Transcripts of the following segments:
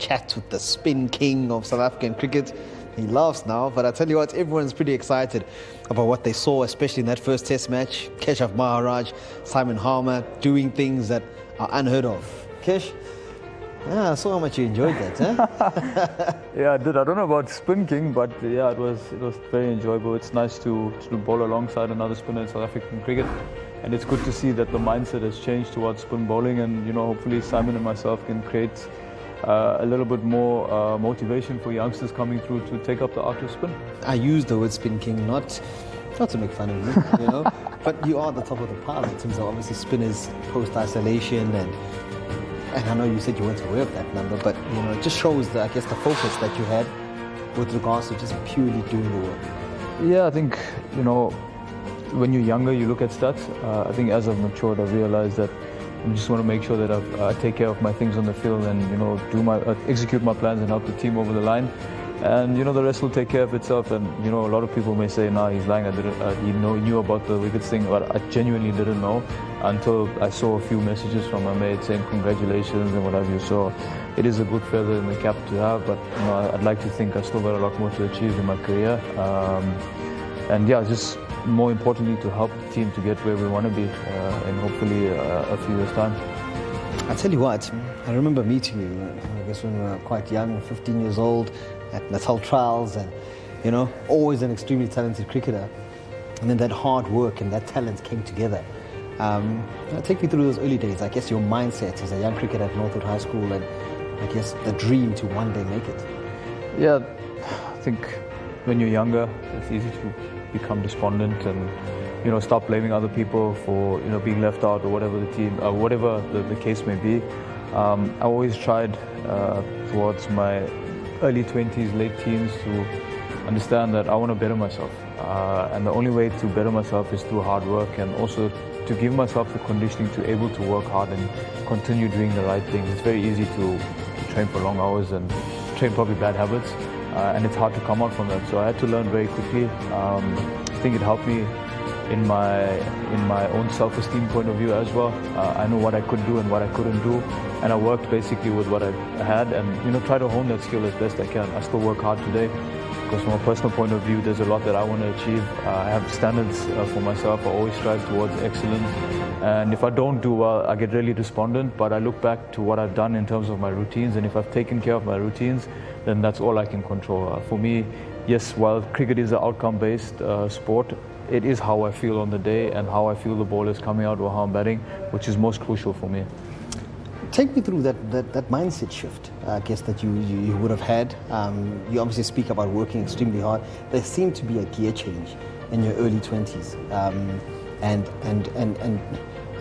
chat with the spin king of South African cricket. He laughs now, but I tell you what, everyone's pretty excited about what they saw, especially in that first test match. Keshav Maharaj, Simon Harmer, doing things that are unheard of. Kesh, yeah, I saw how much you enjoyed that, huh? Yeah, I did. I don't know about Spin King, but yeah, it was very enjoyable. It's nice to bowl alongside another spinner in South African cricket. And it's good to see that the mindset has changed towards spin bowling, and hopefully Simon and myself can create a little bit more motivation for youngsters coming through to take up the art of spin. I use the word spin king not to make fun of you, but you are the top of the pile in terms of obviously spinners post-isolation, and I know you said you weren't aware of that number, but it just shows the focus that you had with regards to just purely doing the work. Yeah, I think when you're younger, you look at stats. I think as I've matured, I've realized that I just want to make sure that I take care of my things on the field and execute my plans and help the team over the line. And the rest will take care of itself. And a lot of people may say, "Nah, he's lying. He knew about the wickets thing," but I genuinely didn't know until I saw a few messages from my mates saying congratulations and what have you. So it is a good feather in the cap to have. But I'd like to think I still got a lot more to achieve in my career. And yeah, just more importantly, to help the team to get where we want to be in hopefully a few years' time. I tell you what, I remember meeting you, I guess when we were quite young, 15 years old, at Natal Trials, and always an extremely talented cricketer. And then that hard work and that talent came together. Take me through those early days, I guess your mindset as a young cricketer at Northwood High School, and I guess the dream to one day make it. Yeah, I think when you're younger, it's easy to become despondent and start blaming other people for being left out or whatever the case may be. I always tried towards my early 20s, late teens to understand that I want to better myself, and the only way to better myself is through hard work, and also to give myself the conditioning to able to work hard and continue doing the right things. It's very easy to train for long hours and train probably bad habits. And it's hard to come out from that. So I had to learn very quickly. I think it helped me in my own self-esteem point of view as well. I know what I could do and what I couldn't do, and I worked basically with what I had, and try to hone that skill as best I can. I still work hard today because from a personal point of view, there's a lot that I want to achieve. I have standards for myself. I always strive towards excellence, and if I don't do well, I get really despondent. But I look back to what I've done in terms of my routines, and if I've taken care of my routines, then that's all I can control. For me, yes, while cricket is an outcome-based sport, it is how I feel on the day and how I feel the ball is coming out or how I'm batting, which is most crucial for me. Take me through that mindset shift, I guess, that you would have had. You obviously speak about working extremely hard. There seemed to be a gear change in your early 20s. And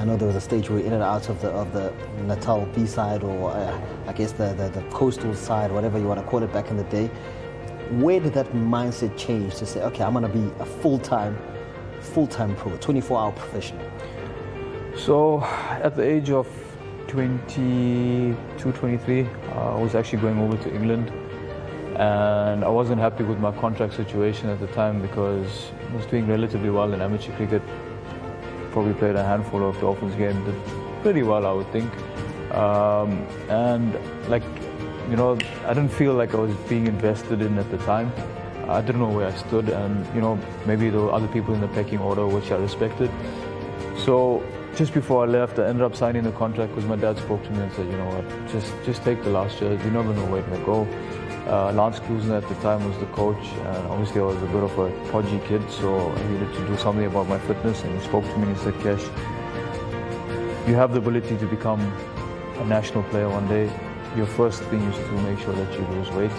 I know there was a stage where you were in and out of the Natal B side, or I guess the coastal side, whatever you want to call it back in the day. Where did that mindset change to say, okay, I'm going to be a full-time pro, 24-hour professional? So at the age of 22, 23, I was actually going over to England, and I wasn't happy with my contract situation at the time because I was doing relatively well in amateur cricket. Probably played a handful of Dolphins games, did pretty well, I would think. And I didn't feel like I was being invested in at the time. I didn't know where I stood, and maybe there were other people in the pecking order which I respected. So just before I left, I ended up signing the contract because my dad spoke to me and said, you know what, just take the last year. You never know where it may go. Lance Klusener at the time was the coach, and obviously I was a bit of a podgy kid, so I needed to do something about my fitness, and he spoke to me and he said, Kesh, you have the ability to become a national player one day. Your first thing is to make sure that you lose weight.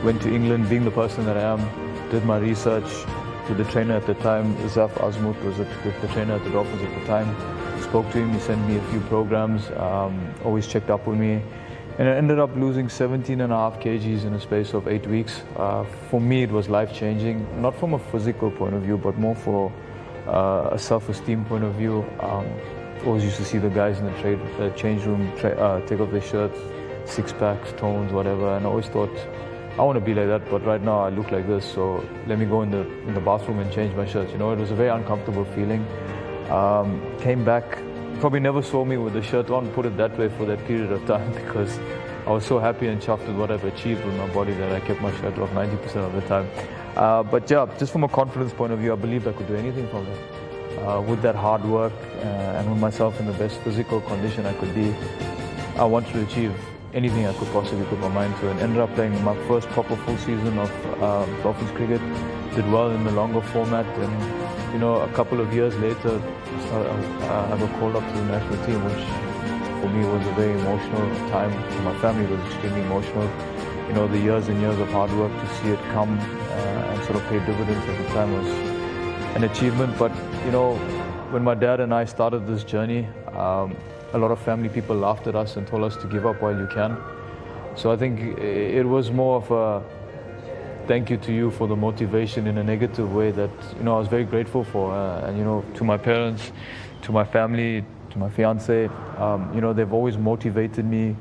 Went to England, being the person that I am, did my research with the trainer at the time. Zaf Azmout was the trainer at the Dolphins at the time. Spoke to him, he sent me a few programs, always checked up with me. And I ended up losing 17.5 kgs in a space of 8 weeks. For me, it was life-changing, not from a physical point of view, but more for a self-esteem point of view. Always used to see the guys in the change room take off their shirts, six-packs, tones, whatever, and I always thought, I want to be like that, but right now I look like this, so let me go in the bathroom and change my shirts. It was a very uncomfortable feeling. Came back, probably never saw me with the shirt on, put it that way, for that period of time, because I was so happy and chuffed with what I've achieved with my body that I kept my shirt off 90% of the time. But yeah, just from a confidence point of view, I believed I could do anything from there. With that hard work and with myself in the best physical condition I could be, I wanted to achieve anything I could possibly put my mind to, and ended up playing my first proper full season of Dolphins cricket. Did well in the longer format, and a couple of years later, I got called up to the national team, which for me was a very emotional time. For my family, it was extremely emotional. The years and years of hard work, to see it come and sort of pay dividends at the time was an achievement. But when my dad and I started this journey, a lot of family people laughed at us and told us to give up while you can. So I think it was more of a thank you to you for the motivation in a negative way that I was very grateful for, and to my parents, to my family, to my fiance, they've always motivated me,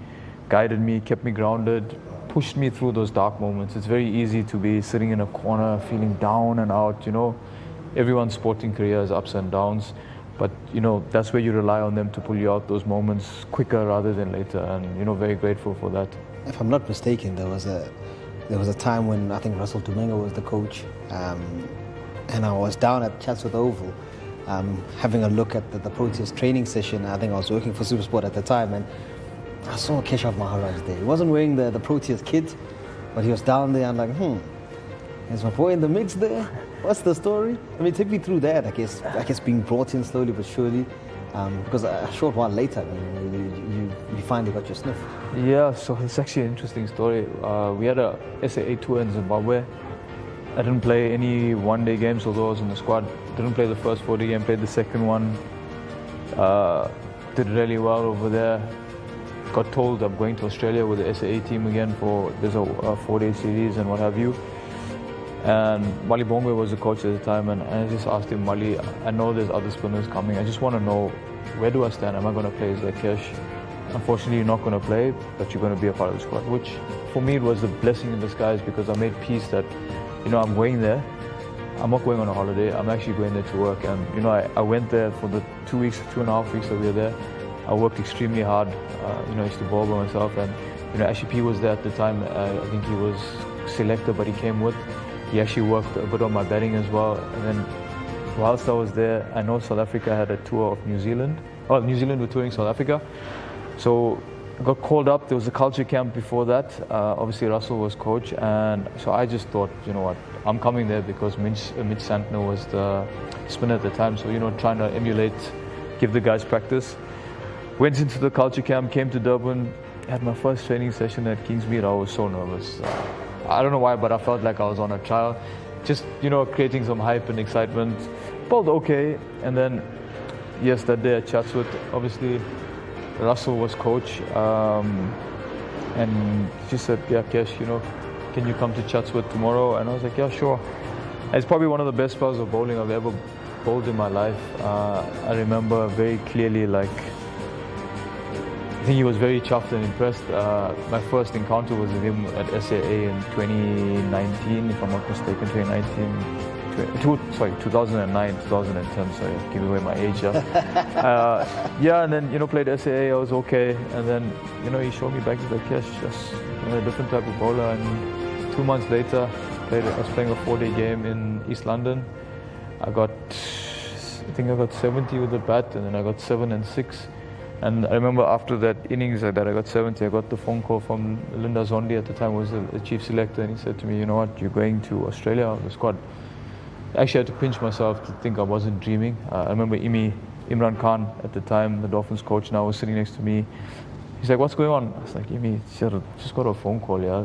guided me, kept me grounded, pushed me through those dark moments. It's very easy to be sitting in a corner feeling down and out. Everyone's sporting career has ups and downs, but that's where you rely on them to pull you out those moments quicker rather than later, and very grateful for that. If I'm not mistaken, there was a time when I think Russell Domingo was the coach, and I was down at Chatsworth Oval having a look at the Proteas training session. I think I was working for SuperSport at the time, and I saw Keshav Maharaj there. He wasn't wearing the Proteas kit, but he was down there. I'm like, is my boy in the mix there? What's the story? I mean, take me through that. I guess being brought in slowly but surely, because a short while later, you finally got your sniff. Yeah, so it's actually an interesting story. We had a SAA tour in Zimbabwe. I didn't play any one-day games, although I was in the squad. Didn't play the first 4-day game, played the second one. Did really well over there. Got told I'm going to Australia with the SAA team again there's a 4-day series and what have you. And Mali Bongwe was the coach at the time, and I just asked him, Mali, I know there's other spinners coming. I just want to know, where do I stand? Am I going to play as Kesh? Unfortunately, you're not going to play, but you're going to be a part of the squad, which for me it was a blessing in disguise, because I made peace that, I'm going there. I'm not going on a holiday. I'm actually going there to work. And, I went there for the 2.5 weeks that we were there. I worked extremely hard. I used to bowl by myself. And, actually, P was there at the time. I think he was selected, but he came with. He actually worked a bit on my batting as well. And then whilst I was there, I know South Africa had a tour of New Zealand. Oh, New Zealand were touring South Africa. So I got called up. There was a culture camp before that. Obviously, Russell was coach. And so I just thought, what, I'm coming there because Mitch Santner was the spinner at the time. So, trying to emulate, give the guys practice. Went into the culture camp, came to Durban, had my first training session at Kingsmead. I was so nervous. I don't know why, but I felt like I was on a trial. Just, creating some hype and excitement. Bowled okay. And then, yes, that day at Chatsworth, obviously, Russell was coach. And she said, yeah, Kesh, can you come to Chatsworth tomorrow? And I was like, yeah, sure. And it's probably one of the best spells of bowling I've ever bowled in my life. I remember very clearly, I think he was very chuffed and impressed. My first encounter was with him at SAA in 2019, if I'm not mistaken, 2009, 2010, sorry, giving away my age. Yeah, and then, played SAA, I was okay. And then, he showed me back to the Kesh, just a different type of bowler. And 2 months later, I was playing a 4-day game in East London. I think I got 70 with the bat, and then I got 7 and 6. And I remember after that innings that I got 70, I got the phone call from Linda Zondi at the time, was the chief selector, and he said to me, you know what, you're going to Australia, the squad. I actually had to pinch myself to think I wasn't dreaming. I remember Imran Khan at the time, the Dolphins coach now, was sitting next to me. He's like, what's going on? I was like, Imi, just got a phone call, yeah.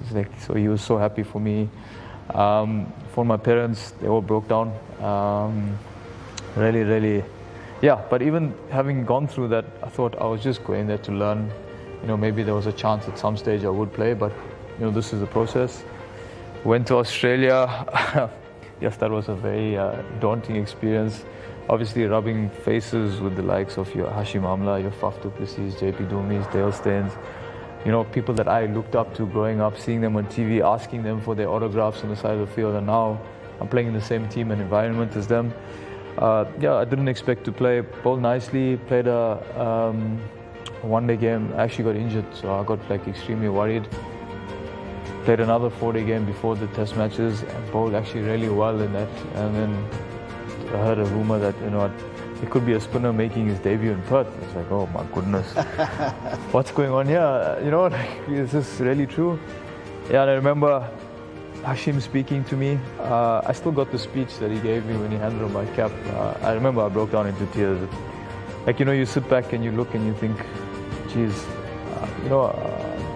He's like, so he was so happy for me. For my parents, they all broke down. Really, really. Yeah, but even having gone through that, I thought I was just going there to learn. Maybe there was a chance at some stage I would play, but this is the process. Went to Australia. Yes, that was a very daunting experience. Obviously, rubbing faces with the likes of your Hashim Amla, your Faf du Plessis, JP Dumis, Dale Stearns. People that I looked up to growing up, seeing them on TV, asking them for their autographs on the side of the field, and now I'm playing in the same team and environment as them. I didn't expect to play. Bowled nicely, played a one-day game, I actually got injured, so I got like extremely worried. Played another 4-day game before the test matches and bowled actually really well in that. And then I heard a rumor that, you know, it could be a spinner making his debut in Perth. It's like, oh my goodness, what's going on here? You know, like, is this really true? Yeah, and I remember Hashim speaking to me. I still got the speech that he gave me when he handed on my cap. I remember I broke down into tears. Like, you know, you sit back and you look and you think, geez, you know,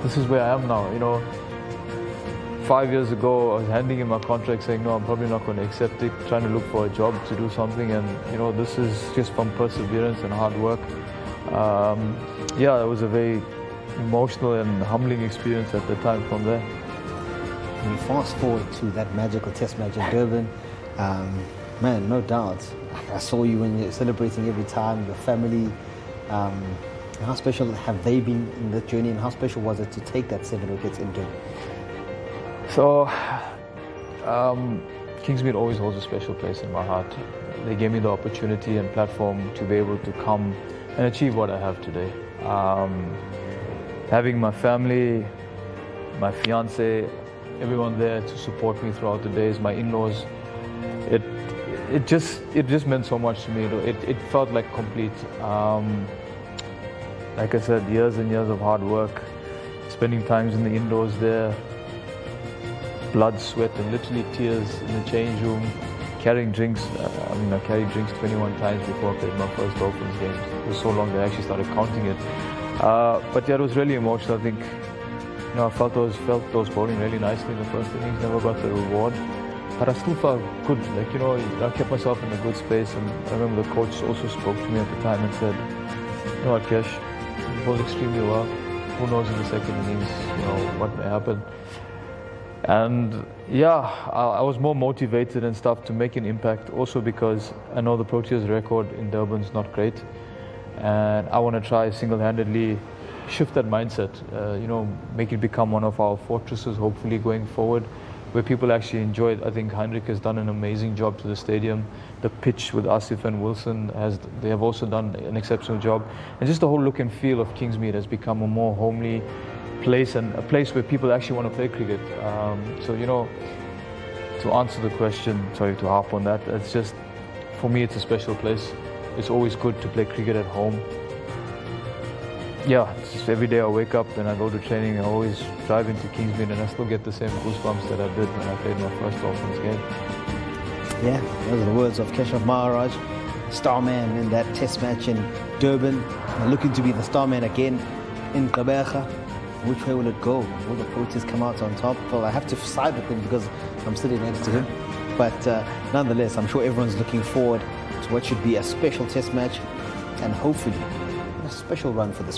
this is where I am now. You know, 5 years ago, I was handing in my contract saying, no, I'm probably not going to accept it, trying to look for a job to do something. And, you know, this is just from perseverance and hard work. Yeah, it was a very emotional and humbling experience at the time from there. When you fast forward to that magical test match in Durban, man, no doubt. I saw you when you're celebrating every time, your family. How special have they been in that journey, and how special was it to take that 7 wickets in Durban? So, Kingsmead always holds a special place in my heart. They gave me the opportunity and platform to be able to come and achieve what I have today. Having my family, my fiance, everyone there to support me throughout the days, my in-laws, it just meant so much to me. It felt like complete. Like I said, years and years of hard work, spending times in the indoors there, blood, sweat, and literally tears in the change room, carrying drinks. I carried drinks 21 times before I played my first Dolphins game. It was so long that I actually started counting it. But yeah, it was really emotional. I think, you know, I felt those bowling really nicely in the first innings. Never got the reward, but I still felt good. Like, you know, I kept myself in a good space. And I remember the coach also spoke to me at the time and said, you know what, Kesh, you bowled extremely well. Who knows in the second innings, you know, what may happen. And yeah, I was more motivated and stuff to make an impact, also because I know the Proteas record in Durban is not great, and I want to try single-handedly shift that mindset, you know, make it become one of our fortresses, hopefully going forward, where people actually enjoy it. I think Heinrich has done an amazing job to the stadium. The pitch with Asif and Wilson, they have also done an exceptional job. And just the whole look and feel of Kingsmead has become a more homely place, and a place where people actually want to play cricket. So, you know, to answer the question, sorry to harp on that, it's just, for me, it's a special place. It's always good to play cricket at home. Yeah, it's just every day I wake up and I go to training, I always drive into Kingsmead and I still get the same goosebumps that I did when I played my first Dolphins game. Yeah, those are the words of Keshav Maharaj, starman in that test match in Durban, looking to be the starman again in Gqeberha. Which way will it go? Will the Proteas come out on top? Well, I have to side with him because I'm sitting next to him. But nonetheless, I'm sure everyone's looking forward to what should be a special test match and hopefully a special run for this